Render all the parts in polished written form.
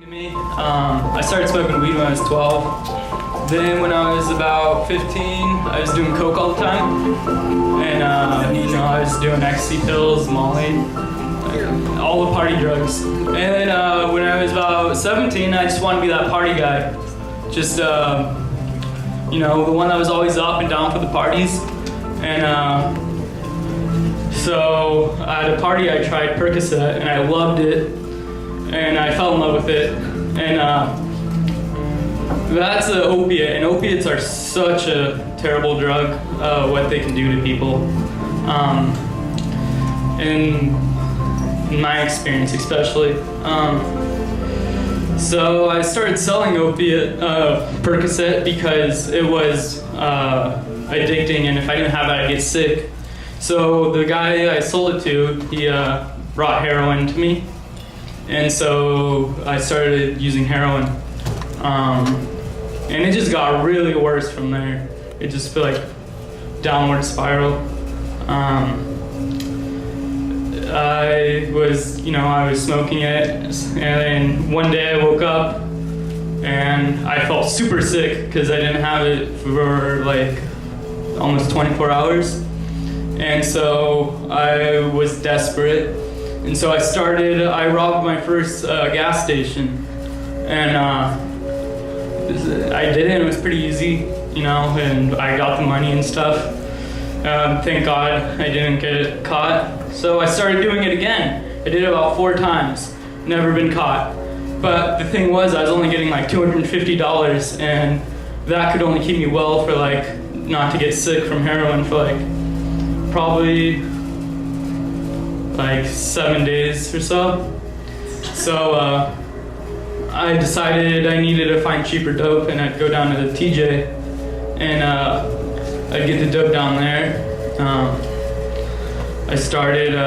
To me, I started smoking weed when I was 12. Then when I was about 15, I was doing coke all the time. And I was doing ecstasy pills, Molly, all the party drugs. And then when I was about 17, I just wanted to be that party guy. Just, the one that was always up and down for the parties. And so at a party I tried Percocet and I loved it. And I fell in love with it. And that's an opiate. And opiates are such a terrible drug, what they can do to people. In my experience especially. So I started selling opiate Percocet because it was addicting, and if I didn't have it, I'd get sick. So the guy I sold it to, he brought heroin to me. And so I started using heroin. And it just got really worse from there. It just felt like downward spiral. I was smoking it, and then one day I woke up and I felt super sick because I didn't have it for like almost 24 hours. And so I was desperate. And so I robbed my first gas station. And I did it, it was pretty easy, and I got the money and stuff. Thank God I didn't get caught. So I started doing it again. I did it about 4 times, never been caught. But the thing was, I was only getting like $250, and that could only keep me well for not to get sick from heroin for probably 7 days or so. So I decided I needed to find cheaper dope, and I'd go down to the TJ, and I'd get the dope down there. I started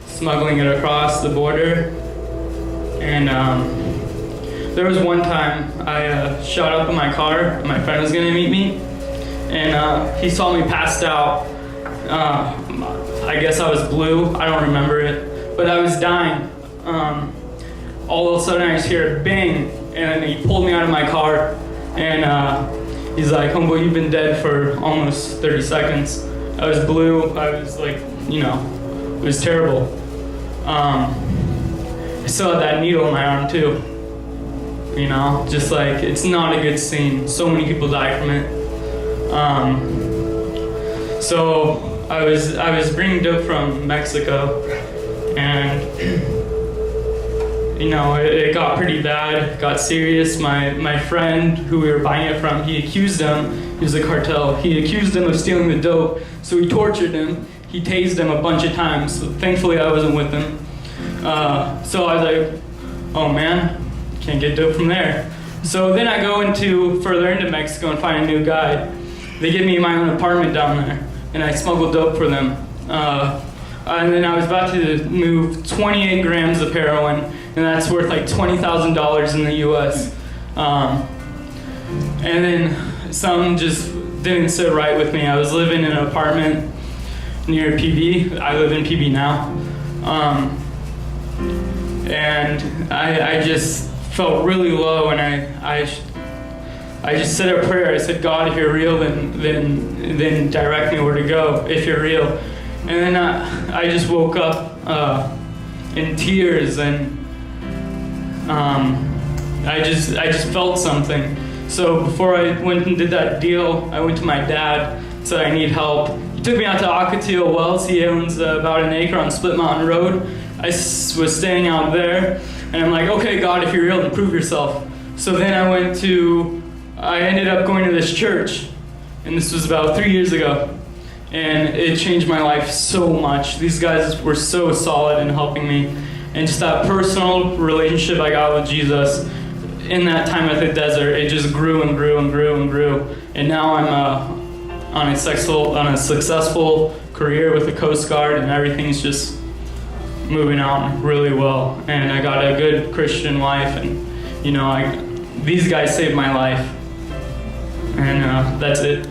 smuggling it across the border, and there was one time I shot up in my car, and my friend was gonna meet me, and he saw me passed out. I guess I was blue, I don't remember it, but I was dying. All of a sudden I just hear a bang, and he pulled me out of my car, and he's like, "Homeboy, you've been dead for almost 30 seconds. I was blue, I was it was terrible. I still had that needle in my arm too. It's not a good scene. So many people die from it. So I was bringing dope from Mexico, and it got pretty bad, got serious. My friend who we were buying it from, he accused him, he was a cartel, he accused him of stealing the dope, so he tortured him, he tased him a bunch of times. So thankfully I wasn't with him. So I was like, oh man, can't get dope from there. So then I go further into Mexico and find a new guy. They give me my own apartment down there, and I smuggle dope for them. And then I was about to move 28 grams of heroin, and that's worth like $20,000 in the US. And then something just didn't sit right with me. I was living in an apartment near PB. I live in PB now. And I just felt really low, and I just said a prayer. I said, "God, if you're real, then direct me where to go, if you're real." And then I just woke up in tears, and I just felt something. So before I went and did that deal, I went to my dad, said I need help. He took me out to Ocotillo Wells. He owns about an acre on Split Mountain Road. I was staying out there, and I'm like, okay, God, if you're real, then prove yourself. So then I ended up going to this church, and this was about 3 years ago. And it changed my life so much. These guys were so solid in helping me. And just that personal relationship I got with Jesus in that time at the desert, it just grew and grew and grew and grew. And now I'm on a successful career with the Coast Guard, and everything's just moving on really well. And I got a good Christian life, and these guys saved my life. And that's it.